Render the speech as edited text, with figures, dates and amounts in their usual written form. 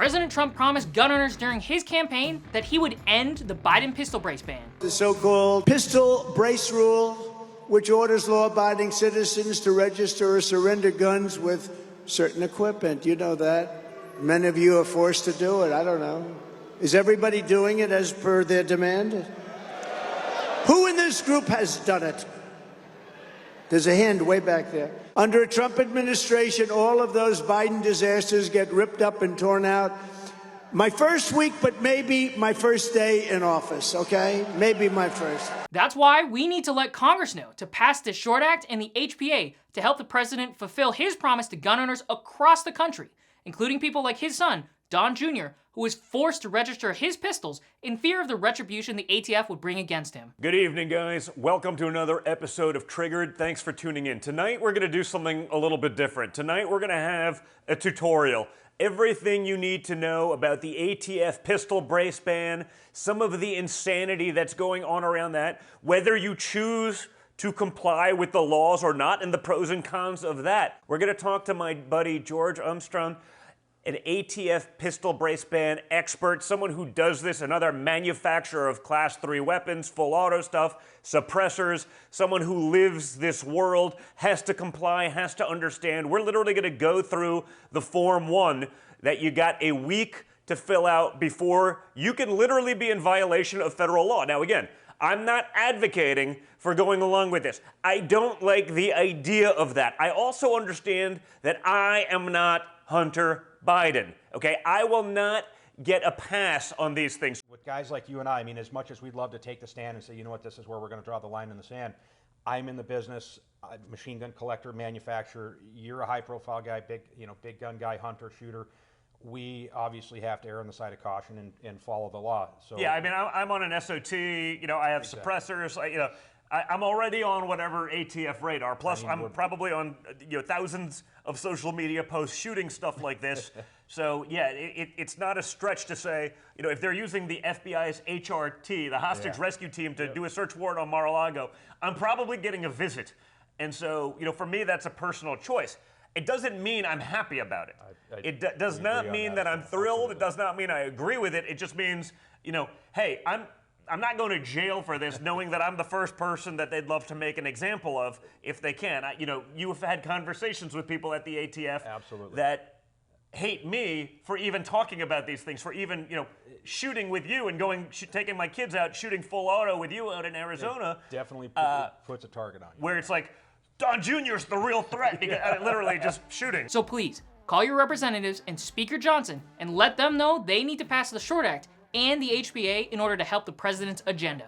President Trump promised gun owners during his campaign that he would end the Biden pistol brace ban. The so-called pistol brace rule, which orders law-abiding citizens to register or surrender guns with certain equipment. You know that. Many of you are forced to do it. I don't know. Is everybody doing it as per their demand? Who in this group has done it? There's a hand way back there. Under a Trump administration, all of those Biden disasters get ripped up and torn out. My first week, but maybe my first day in office, okay? Maybe my first. That's why we need to let Congress know to pass the SHORT Act and the HPA to help the president fulfill his promise to gun owners across the country, including people like his son, Don Jr., who was forced to register his pistols in fear of the retribution the ATF would bring against him. Good evening, guys. Welcome to another episode of Triggered. Thanks for tuning in. Tonight, we're going to do something a little bit different. Tonight, we're going to have a tutorial. Everything you need to know about the ATF pistol brace ban, some of the insanity that's going on around that, whether you choose to comply with the laws or not, and the pros and cons of that. We're going to talk to my buddy George Armstrong, an ATF pistol brace ban expert, someone who does this, another manufacturer of Class 3 weapons, full auto stuff, suppressors, someone who lives this world, has to comply, has to understand. We're literally going to go through the Form 1 that you got a week to fill out before you can literally be in violation of federal law. Now, again, I'm not advocating for going along with this. I don't like the idea of that. I also understand that I am not Hunter Biden, okay? I will not get a pass on these things. With guys like you and I mean, as much as we'd love to take the stand and say, you know what, this is where we're going to draw the line in the sand, I'm in the business, machine gun collector, manufacturer. You're a high-profile guy, big gun guy, hunter, shooter. We obviously have to err on the side of caution and follow the law. So yeah, I mean, I'm on an SOT. I have suppressors. I'm already on whatever ATF radar. Plus, I'm probably on thousands of social media posts shooting stuff like this. So yeah, it's not a stretch to say, if they're using the FBI's HRT, the hostage rescue team, to do a search warrant on Mar-a-Lago, I'm probably getting a visit. And so, for me, that's a personal choice. It doesn't mean I'm happy about it. It does not mean that I'm thrilled. It does not mean I agree with it. It just means, hey, I'm not going to jail for this, knowing that I'm the first person that they'd love to make an example of if they can. You have had conversations with people at the ATF that hate me for even talking about these things, for even shooting with you and taking my kids out, shooting full auto with you out in Arizona. It definitely puts a target on you. Where it's like, Don Jr.'s the real threat, literally just shooting. So please, call your representatives and Speaker Johnson and let them know they need to pass the SHORT Act and the HPA in order to help the president's agenda.